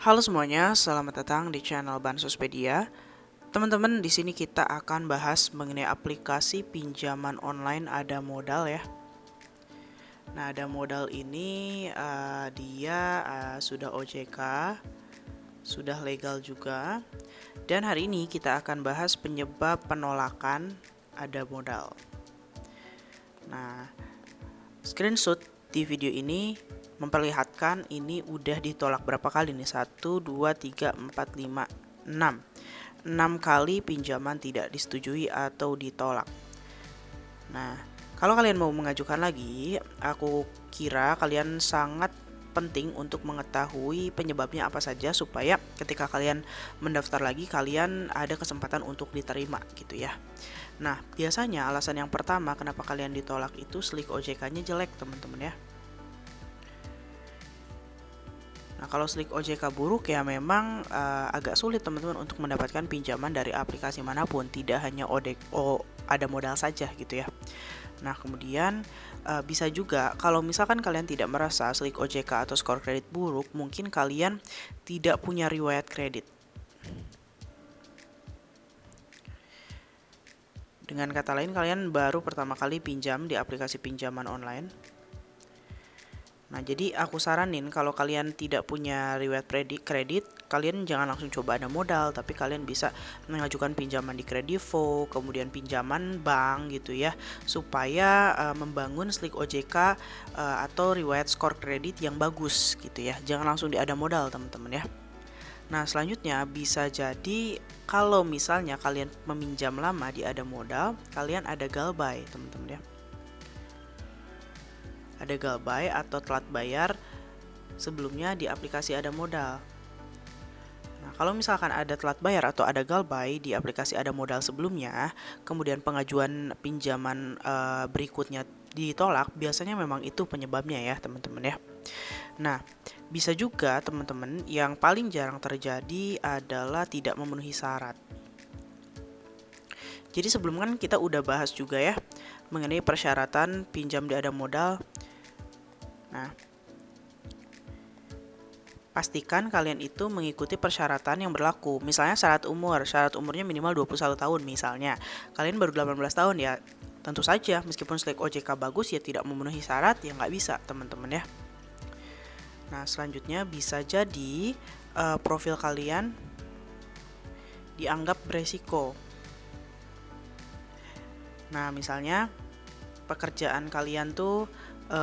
Halo semuanya, selamat datang di channel Bansospedia. Teman-teman, di sini kita akan bahas mengenai aplikasi pinjaman online Ada Modal ya. Nah, Ada Modal ini dia sudah OJK, sudah legal juga. Dan hari ini kita akan bahas penyebab penolakan Ada Modal. Nah, screenshot di video ini memperlihatkan ini udah ditolak berapa kali nih? 1, 2, 3, 4, 5, 6 kali pinjaman tidak disetujui atau ditolak. Nah, kalau kalian mau mengajukan lagi, aku kira kalian sangat penting untuk mengetahui penyebabnya apa saja supaya ketika kalian mendaftar lagi kalian ada kesempatan untuk diterima gitu ya. Nah, biasanya alasan yang pertama kenapa kalian ditolak itu slik OJK-nya jelek, teman-teman ya. Nah, kalau slik OJK buruk ya memang agak sulit teman-teman untuk mendapatkan pinjaman dari aplikasi manapun, tidak hanya Ada Modal saja gitu ya. Nah, kemudian bisa juga kalau misalkan kalian tidak merasa slik OJK atau skor kredit buruk, mungkin kalian tidak punya riwayat kredit. Dengan kata lain, kalian baru pertama kali pinjam di aplikasi pinjaman online. Nah, jadi aku saranin kalau kalian tidak punya riwayat kredit, kalian jangan langsung coba Ada Modal, tapi kalian bisa mengajukan pinjaman di Kredivo, kemudian pinjaman bank gitu ya, supaya membangun slik OJK atau riwayat skor kredit yang bagus gitu ya. Jangan langsung di Ada Modal, teman-teman ya. Nah, selanjutnya bisa jadi kalau misalnya kalian meminjam lama di Ada Modal, kalian ada galbay, teman-teman ya. Ada galbay atau telat bayar sebelumnya di aplikasi Ada Modal. Nah, kalau misalkan ada telat bayar atau ada galbay di aplikasi Ada Modal sebelumnya, kemudian pengajuan pinjaman berikutnya ditolak, biasanya memang itu penyebabnya ya, teman-teman ya. Nah, bisa juga teman-teman yang paling jarang terjadi adalah tidak memenuhi syarat. Jadi sebelumnya kan kita udah bahas juga ya mengenai persyaratan pinjam di Ada Modal. Nah, pastikan kalian itu mengikuti persyaratan yang berlaku. Misalnya syarat umurnya minimal 21 tahun misalnya. Kalian baru 18 tahun ya, tentu saja meskipun slik OJK bagus ya tidak memenuhi syarat ya nggak bisa teman-teman ya. Nah, selanjutnya bisa jadi profil kalian dianggap beresiko. Nah, misalnya pekerjaan kalian tuh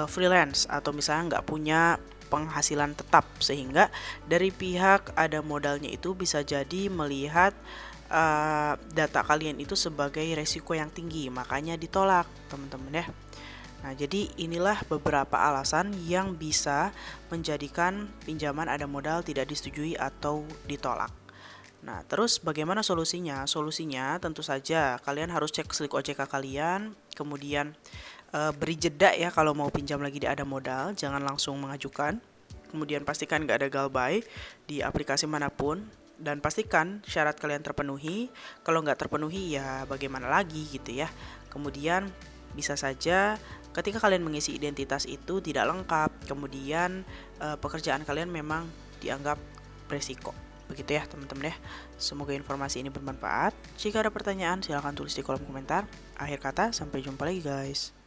freelance atau misalnya nggak punya penghasilan tetap, sehingga dari pihak Ada Modalnya itu bisa jadi melihat data kalian itu sebagai resiko yang tinggi, makanya ditolak teman-teman ya. Nah, jadi inilah beberapa alasan yang bisa menjadikan pinjaman Ada Modal tidak disetujui atau ditolak. Nah, terus bagaimana solusinya? Solusinya tentu saja kalian harus cek slik OJK kalian, kemudian beri jeda ya kalau mau pinjam lagi di Ada Modal, jangan langsung mengajukan. Kemudian pastikan gak ada galbay di aplikasi manapun, dan pastikan syarat kalian terpenuhi. Kalau nggak terpenuhi ya bagaimana lagi gitu ya. Kemudian bisa saja ketika kalian mengisi identitas itu tidak lengkap, kemudian pekerjaan kalian memang dianggap beresiko. Begitu ya teman-teman ya. Semoga informasi ini bermanfaat. Jika ada pertanyaan silahkan tulis di kolom komentar. Akhir kata, sampai jumpa lagi guys.